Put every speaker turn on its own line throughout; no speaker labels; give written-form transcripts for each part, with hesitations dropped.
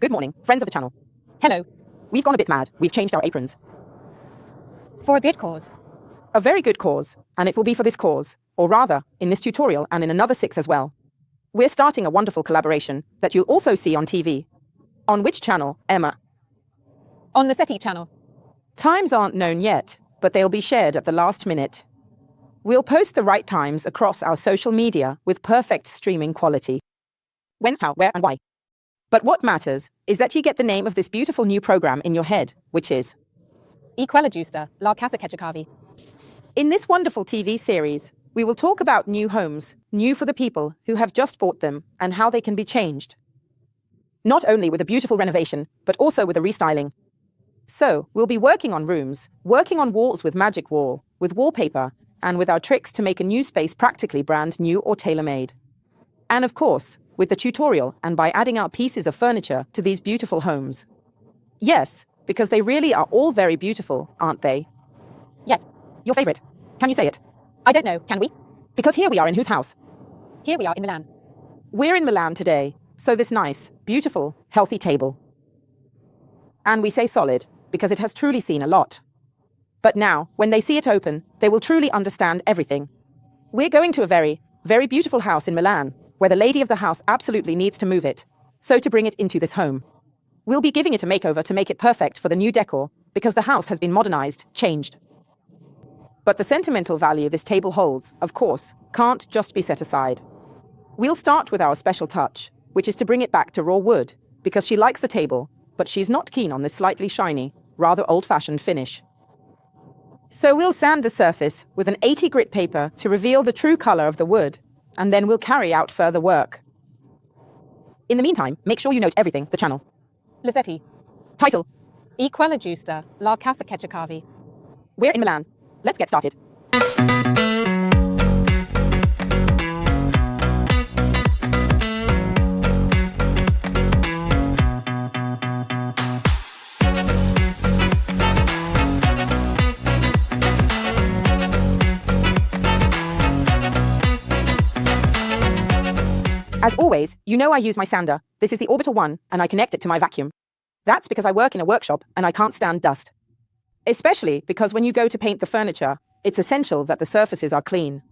Good morning, friends of the channel.
Hello.
We've gone a bit mad. We've changed our aprons.
For a good cause.
A very good cause, and it will be for this cause, or rather, in this tutorial and in another 6 as well. We're starting a wonderful collaboration that you'll also see on TV. On which channel, Emma?
On the SETI channel.
Times aren't known yet, but they'll be shared at the last minute. We'll post the right times across our social media with perfect streaming quality. When, how, where, and why. But what matters is that you get the name of this beautiful new program in your head, which is
QUELLA GIUSTA, la Casa che Cercavi.
In this wonderful TV series, we will talk about new homes, new for the people who have just bought them, and how they can be changed. Not only with a beautiful renovation, but also with a restyling. So, we'll be working on rooms, working on walls with magic wall, with wallpaper, and with our tricks to make a new space practically brand new or tailor-made. And of course, with the tutorial and by adding our pieces of furniture to these beautiful homes. Yes, because they really are all very beautiful, aren't they?
Yes.
Your favorite? Can you say it?
I don't know, can we?
Because here we are in whose house?
Here we are in Milan.
We're in Milan today, so this nice, beautiful, healthy table. And we say solid, because it has truly seen a lot. But now, when they see it open, they will truly understand everything. We're going to a very, very beautiful house in Milan, where the lady of the house absolutely needs to move it, so to bring it into this home. We'll be giving it a makeover to make it perfect for the new decor, because the house has been modernized, changed. But the sentimental value this table holds, of course, can't just be set aside. We'll start with our special touch, which is to bring it back to raw wood, because she likes the table, but she's not keen on this slightly shiny, rather old-fashioned finish. So we'll sand the surface with an 80 grit paper to reveal the true color of the wood, and then we'll carry out further work. In the meantime, make sure you note everything, the channel.
SETI.
Title.
QUELLA GIUSTA, la Casa che Cercavi.
We're in Milan. Let's get started. As always, you know I use my sander. This is the Orbital 1, and I connect it to my vacuum. That's because I work in a workshop and I can't stand dust. Especially because when you go to paint the furniture, it's essential that the surfaces are clean.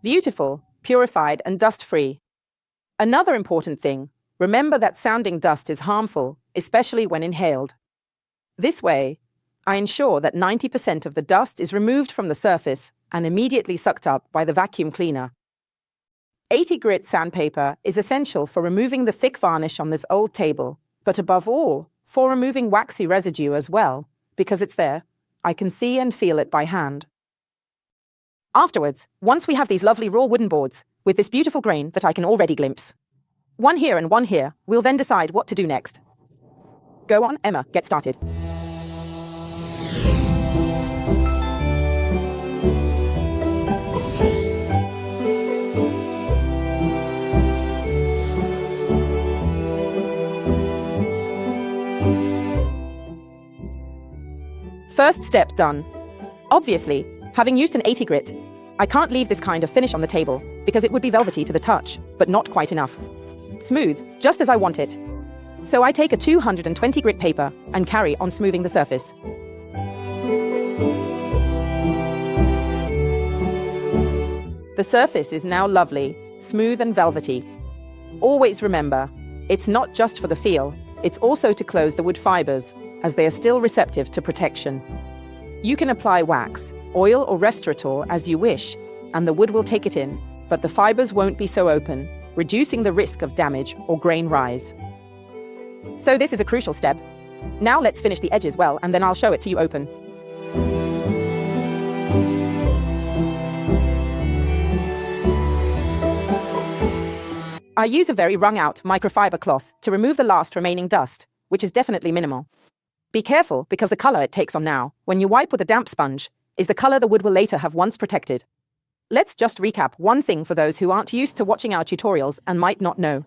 Beautiful, purified, and dust-free. Another important thing, remember that sounding dust is harmful, especially when inhaled. This way, I ensure that 90% of the dust is removed from the surface and immediately sucked up by the vacuum cleaner. 80 grit sandpaper is essential for removing the thick varnish on this old table, but above all, for removing waxy residue as well, because it's there. I can see and feel it by hand. Afterwards, once we have these lovely raw wooden boards, with this beautiful grain that I can already glimpse, one here and one here, we'll then decide what to do next. Go on, Emma, get started. First step done. Obviously, having used an 80 grit, I can't leave this kind of finish on the table because it would be velvety to the touch, but not quite enough. Smooth, just as I want it. So I take a 220 grit paper and carry on smoothing the surface. The surface is now lovely, smooth and velvety. Always remember, it's not just for the feel, it's also to close the wood fibers, as they are still receptive to protection. You can apply wax, oil or Restauratore as you wish, and the wood will take it in, but the fibers won't be so open, reducing the risk of damage or grain rise. So this is a crucial step. Now let's finish the edges well, and then I'll show it to you open. I use a very wrung-out microfiber cloth to remove the last remaining dust, which is definitely minimal. Be careful, because the color it takes on now, when you wipe with a damp sponge, is the color the wood will later have once protected. Let's just recap one thing for those who aren't used to watching our tutorials and might not know.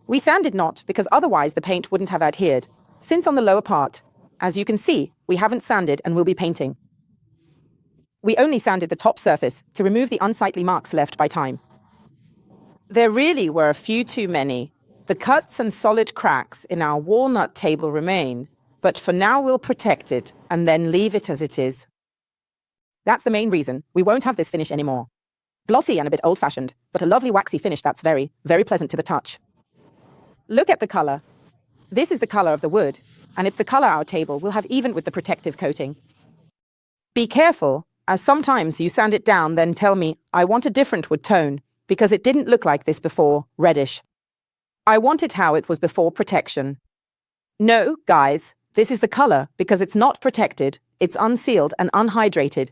We sanded not because otherwise the paint wouldn't have adhered, since on the lower part, as you can see, we haven't sanded and will be painting. We only sanded the top surface to remove the unsightly marks left by time. There really were a few too many. The cuts and solid cracks in our walnut table remain, but for now we'll protect it and then leave it as it is. That's the main reason we won't have this finish anymore. Glossy and a bit old-fashioned, but a lovely waxy finish that's very, very pleasant to the touch. Look at the color. This is the color of the wood, and it's the color our table will have even with the protective coating. Be careful, as sometimes you sand it down then tell me I want a different wood tone because it didn't look like this before, reddish. I want it how it was before protection. No, guys, this is the color because it's not protected, it's unsealed and unhydrated.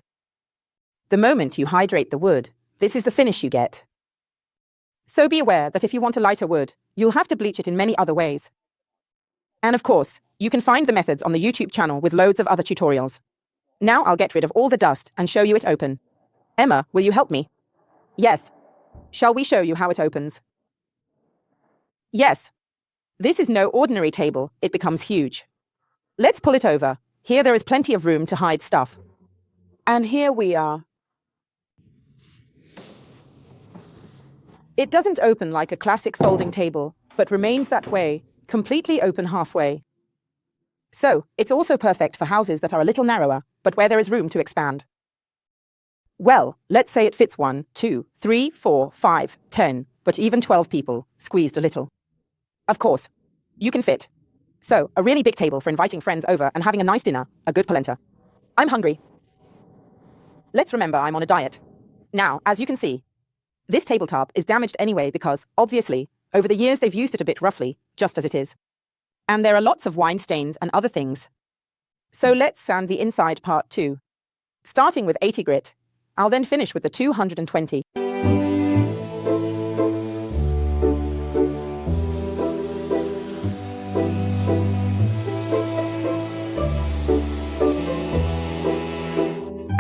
The moment you hydrate the wood, this is the finish you get. So be aware that if you want a lighter wood, you'll have to bleach it in many other ways. And of course, you can find the methods on the YouTube channel with loads of other tutorials. Now I'll get rid of all the dust and show you it open. Emma, will you help me? Yes. Shall we show you how it opens? Yes. This is no ordinary table, it becomes huge. Let's pull it over. Here there is plenty of room to hide stuff. And here we are. It doesn't open like a classic folding table, but remains that way, completely open halfway. So, it's also perfect for houses that are a little narrower, but where there is room to expand. Well, let's say it fits 1, 2, 3, 4, 5, 10, but even 12 people, squeezed a little. Of course, you can fit. So, a really big table for inviting friends over and having a nice dinner, a good polenta. I'm hungry. Let's remember I'm on a diet. Now, as you can see, this tabletop is damaged anyway because, obviously, over the years they've used it a bit roughly, just as it is. And there are lots of wine stains and other things. So let's sand the inside part too. Starting with 80 grit, I'll then finish with the 220.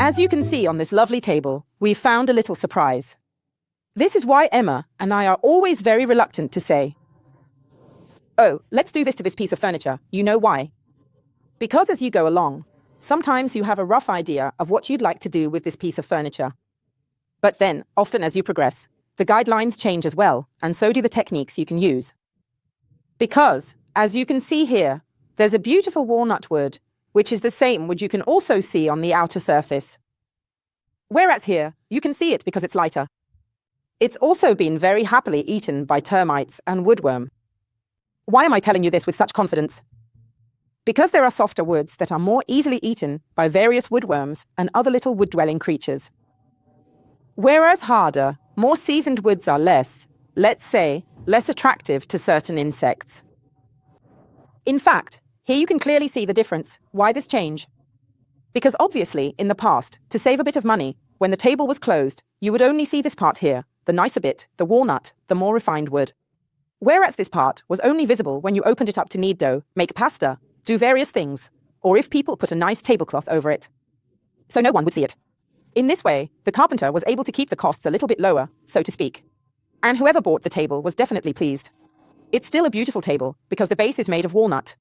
As you can see on this lovely table, we've found a little surprise. This is why Emma and I are always very reluctant to say, "Oh, let's do this to this piece of furniture." You know why? Because as you go along, sometimes you have a rough idea of what you'd like to do with this piece of furniture. But then, often as you progress, the guidelines change as well, and so do the techniques you can use. Because, as you can see here, there's a beautiful walnut wood, which is the same wood you can also see on the outer surface. Whereas here, you can see it because it's lighter. It's also been very happily eaten by termites and woodworm. Why am I telling you this with such confidence? Because there are softer woods that are more easily eaten by various woodworms and other little wood-dwelling creatures. Whereas harder, more seasoned woods are less, let's say, less attractive to certain insects. In fact, here you can clearly see the difference. Why this change? Because obviously, in the past, to save a bit of money, when the table was closed, you would only see this part here, the nicer bit, the walnut, the more refined wood. Whereas this part was only visible when you opened it up to knead dough, make pasta, do various things, or if people put a nice tablecloth over it. So no one would see it. In this way, the carpenter was able to keep the costs a little bit lower, so to speak. And whoever bought the table was definitely pleased. It's still a beautiful table because the base is made of walnut.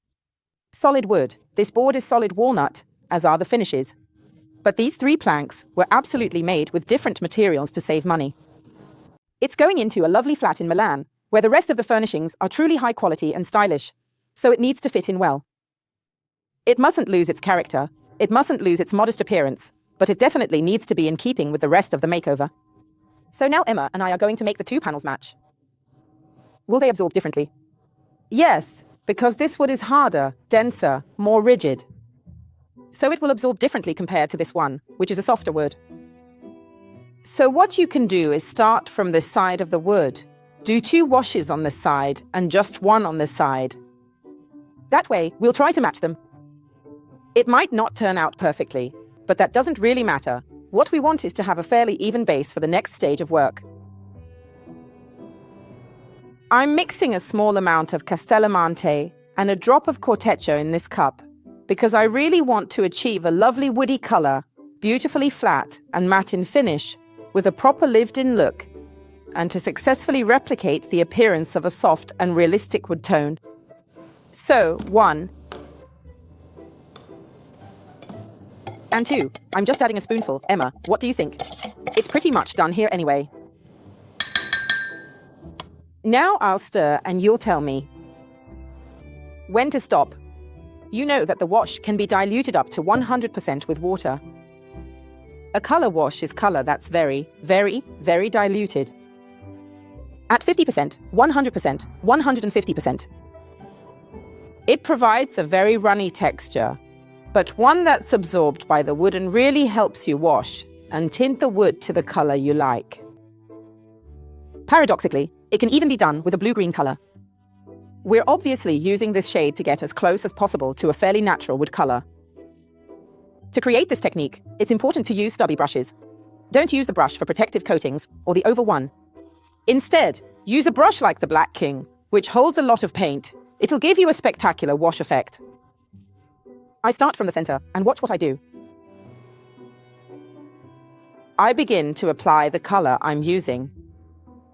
Solid wood, this board is solid walnut, as are the finishes. But these 3 planks were absolutely made with different materials to save money. It's going into a lovely flat in Milan, where the rest of the furnishings are truly high quality and stylish, so it needs to fit in well. It mustn't lose its character, it mustn't lose its modest appearance, but it definitely needs to be in keeping with the rest of the makeover. So now Emma and I are going to make the 2 panels match. Will they absorb differently? Yes, because this wood is harder, denser, more rigid. So it will absorb differently compared to this one, which is a softer wood. So what you can do is start from this side of the wood. Do 2 washes on this side and just 1 on this side. That way, we'll try to match them. It might not turn out perfectly, but that doesn't really matter. What we want is to have a fairly even base for the next stage of work. I'm mixing a small amount of Castellamonte and a drop of Corteccia in this cup because I really want to achieve a lovely woody color, beautifully flat and matte in finish, with a proper lived-in look, and to successfully replicate the appearance of a soft and realistic wood tone. So, 1 and 2. I'm just adding a spoonful. Emma, what do you think? It's pretty much done here anyway. Now I'll stir and you'll tell me when to stop. You know that the wash can be diluted up to 100% with water. A color wash is color that's very, very, very diluted. At 50%, 100%, 150%. It provides a very runny texture, but one that's absorbed by the wood and really helps you wash and tint the wood to the color you like. Paradoxically, it can even be done with a blue-green color. We're obviously using this shade to get as close as possible to a fairly natural wood color. To create this technique, it's important to use stubby brushes. Don't use the brush for protective coatings or the oval one. Instead, use a brush like the Black King, which holds a lot of paint. It'll give you a spectacular wash effect. I start from the center and watch what I do. I begin to apply the color I'm using.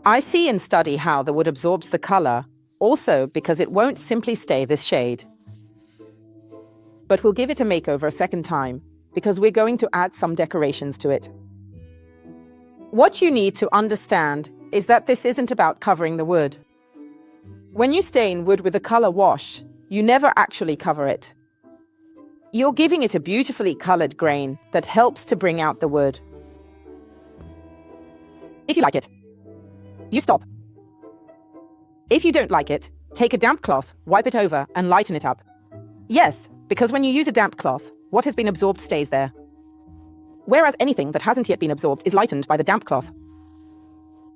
I see and study how the wood absorbs the color, also because it won't simply stay this shade. But we'll give it a makeover a second time, because we're going to add some decorations to it. What you need to understand is that this isn't about covering the wood. When you stain wood with a color wash, you never actually cover it. You're giving it a beautifully colored grain that helps to bring out the wood. If you like it, you stop. If you don't like it, take a damp cloth, wipe it over, and lighten it up. Yes, because when you use a damp cloth, what has been absorbed stays there. Whereas anything that hasn't yet been absorbed is lightened by the damp cloth.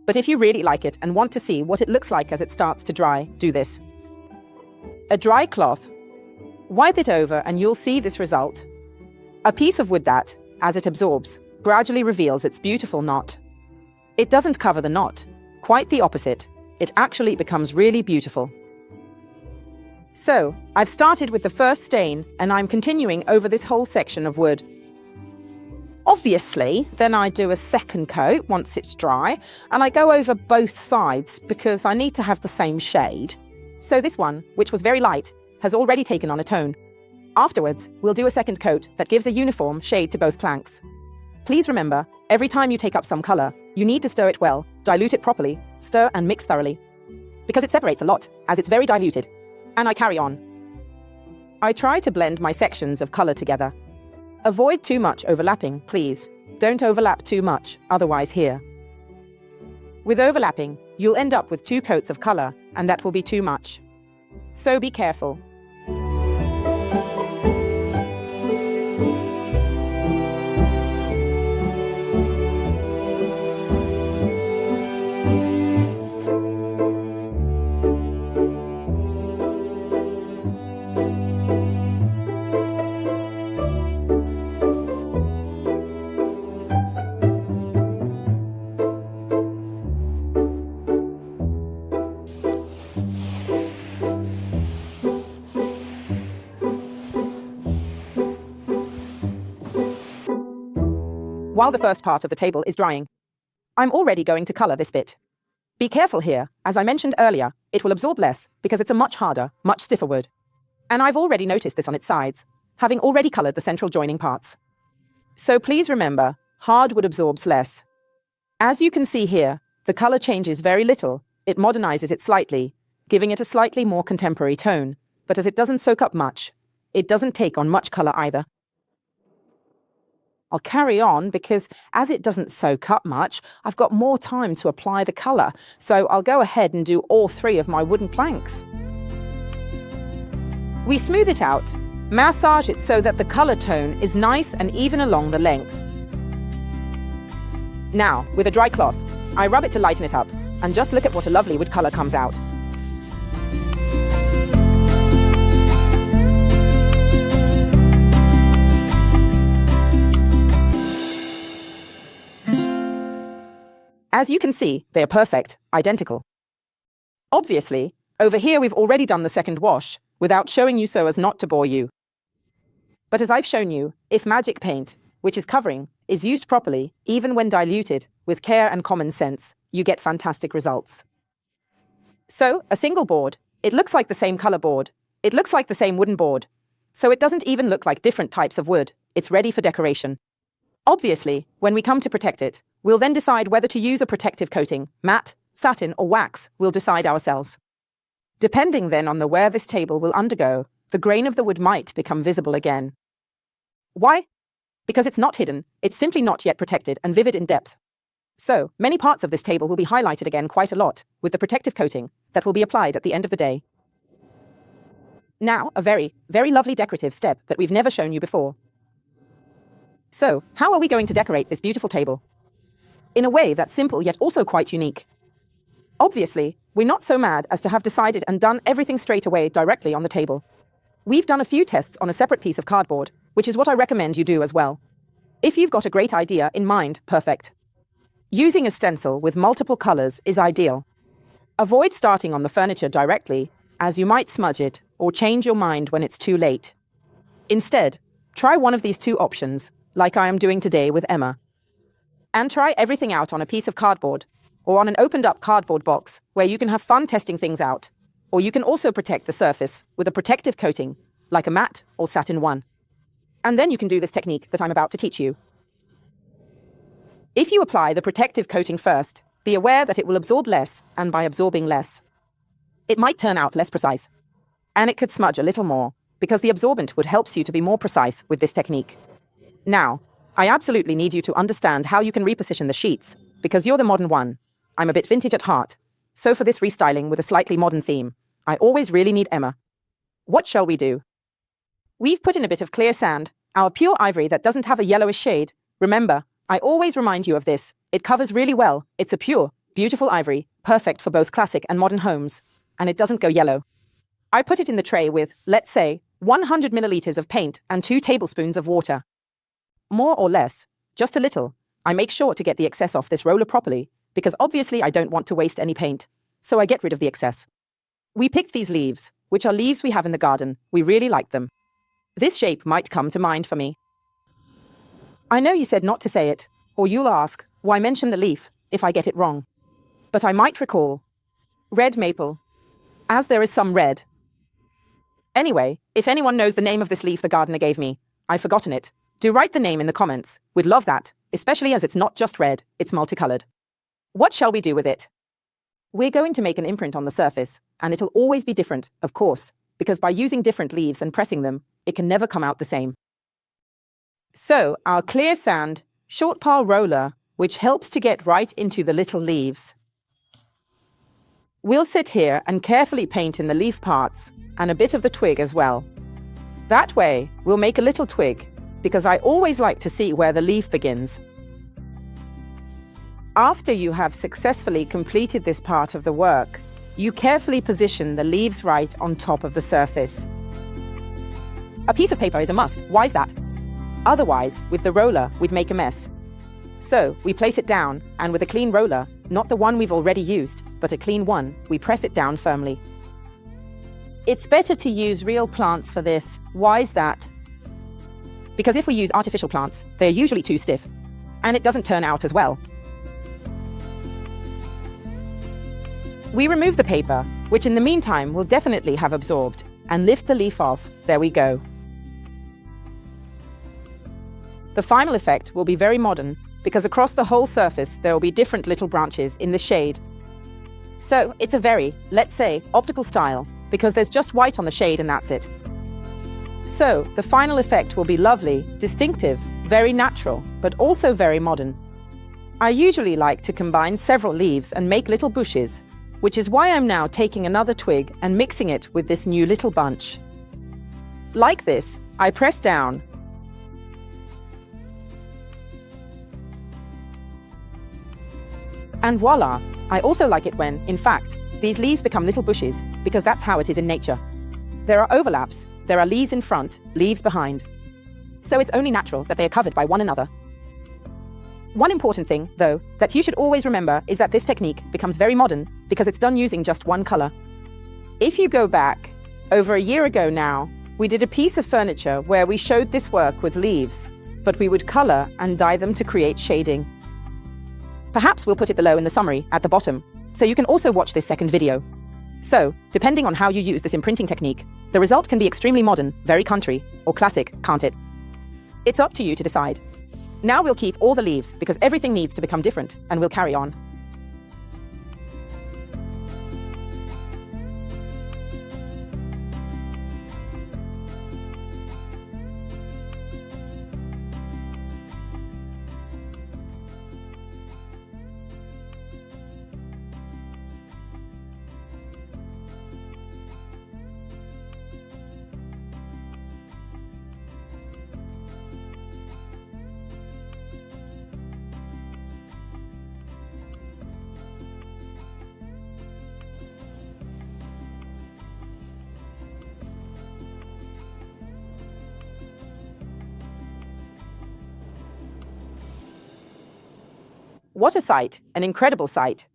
But if you really like it and want to see what it looks like as it starts to dry, do this. A dry cloth, wipe it over and you'll see this result. A piece of wood that, as it absorbs, gradually reveals its beautiful knot. It doesn't cover the knot, quite the opposite. It actually becomes really beautiful. So, I've started with the first stain and I'm continuing over this whole section of wood. Obviously, then I do a second coat once it's dry and I go over both sides because I need to have the same shade. So this one, which was very light, has already taken on a tone. Afterwards, we'll do a second coat that gives a uniform shade to both planks. Please remember, every time you take up some color, you need to stir it well, dilute it properly, stir and mix thoroughly. Because it separates a lot, as it's very diluted. And I carry on. I try to blend my sections of color together. Avoid too much overlapping, please. Don't overlap too much, otherwise here. With overlapping, you'll end up with 2 coats of color, and that will be too much. So be careful. While the first part of the table is drying, I'm already going to color this bit. Be careful here, as I mentioned earlier, it will absorb less because it's a much harder, much stiffer wood. And I've already noticed this on its sides, having already colored the central joining parts. So please remember, hard wood absorbs less. As you can see here, the color changes very little. It modernizes it slightly, giving it a slightly more contemporary tone, but as it doesn't soak up much, it doesn't take on much color either. I'll carry on because as it doesn't soak up much, I've got more time to apply the color, so I'll go ahead and do all 3 of my wooden planks. We smooth it out, massage it so that the color tone is nice and even along the length. Now, with a dry cloth, I rub it to lighten it up, and just look at what a lovely wood color comes out. As you can see, they are perfect, identical. Obviously, over here we've already done the second wash, without showing you so as not to bore you. But as I've shown you, if magic paint, which is covering, is used properly, even when diluted, with care and common sense, you get fantastic results. So, a single board, it looks like the same color board, it looks like the same wooden board, so it doesn't even look like different types of wood, it's ready for decoration. Obviously, when we come to protect it, we'll then decide whether to use a protective coating, matte, satin, or wax, we'll decide ourselves. Depending then on the wear this table will undergo, the grain of the wood might become visible again. Why? Because it's not hidden, it's simply not yet protected and vivid in depth. So, many parts of this table will be highlighted again quite a lot, with the protective coating that will be applied at the end of the day. Now, a very, very lovely decorative step that we've never shown you before. So, how are we going to decorate this beautiful table? In a way that's simple yet also quite unique. Obviously, we're not so mad as to have decided and done everything straight away directly on the table. We've done a few tests on a separate piece of cardboard, which is what I recommend you do as well. If you've got a great idea in mind, perfect. Using a stencil with multiple colors is ideal. Avoid starting on the furniture directly, as you might smudge it or change your mind when it's too late. Instead, try one of these two options, like I am doing today with Emma. And try everything out on a piece of cardboard, or on an opened-up cardboard box where you can have fun testing things out. Or you can also protect the surface with a protective coating, like a matte or satin one. And then you can do this technique that I'm about to teach you. If you apply the protective coating first, be aware that it will absorb less, and by absorbing less, it might turn out less precise. And it could smudge a little more, because the absorbent would help you to be more precise with this technique. Now, I absolutely need you to understand how you can reposition the sheets, because you're the modern one. I'm a bit vintage at heart. So for this restyling with a slightly modern theme, I always really need Emma. What shall we do? We've put in a bit of clear sand, our pure ivory that doesn't have a yellowish shade. Remember, I always remind you of this. It covers really well. It's a pure, beautiful ivory, perfect for both classic and modern homes. And it doesn't go yellow. I put it in the tray with, let's say, 100 milliliters of paint and 2 tablespoons of water. More or less, just a little. I make sure to get the excess off this roller properly, because obviously I don't want to waste any paint, so I get rid of the excess. We picked these leaves, which are leaves we have in the garden. We really like them. This shape might come to mind for me. I know you said not to say it, or you'll ask, why mention the leaf if I get it wrong? But I might recall. Red maple. As there is some red. Anyway, if anyone knows the name of this leaf the gardener gave me, I've forgotten it. Do write the name in the comments. We'd love that, especially as it's not just red, it's multicolored. What shall we do with it? We're going to make an imprint on the surface, and it'll always be different, of course, because by using different leaves and pressing them, it can never come out the same. So, our clear sand, short pile roller, which helps to get right into the little leaves. We'll sit here and carefully paint in the leaf parts, and a bit of the twig as well. That way, we'll make a little twig, because I always like to see where the leaf begins. After you have successfully completed this part of the work, you carefully position the leaves right on top of the surface. A piece of paper is a must. Why is that? Otherwise, with the roller, we'd make a mess. So, we place it down, and with a clean roller, not the one we've already used, but a clean one, we press it down firmly. It's better to use real plants for this. Why is that? Because if we use artificial plants, they're usually too stiff, and it doesn't turn out as well. We remove the paper, which in the meantime will definitely have absorbed, and lift the leaf off. There we go. The final effect will be very modern, because across the whole surface there will be different little branches in the shade. So it's a very, let's say, optical style, because there's just white on the shade and that's it. So the final effect will be lovely, distinctive, very natural, but also very modern. I usually like to combine several leaves and make little bushes, which is why I'm now taking another twig and mixing it with this new little bunch. Like this, I press down. And voila! I also like it when, in fact, these leaves become little bushes, because that's how it is in nature. There are overlaps, there are leaves in front, leaves behind. So it's only natural that they are covered by one another. One important thing, though, that you should always remember is that this technique becomes very modern because it's done using just one color. If you go back, over a year ago now, we did a piece of furniture where we showed this work with leaves, but we would color and dye them to create shading. Perhaps we'll put it below in the summary at the bottom, so you can also watch this second video. So, depending on how you use this imprinting technique, the result can be extremely modern, very country, or classic, can't it? It's up to you to decide. Now we'll keep all the leaves because everything needs to become different, and we'll carry on. What a sight, an incredible sight.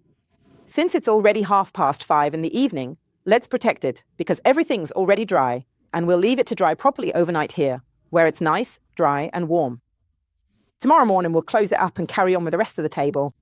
Since it's already 5:30 in the evening, let's protect it because everything's already dry and we'll leave it to dry properly overnight here, where it's nice, dry and warm. Tomorrow morning we'll close it up and carry on with the rest of the table.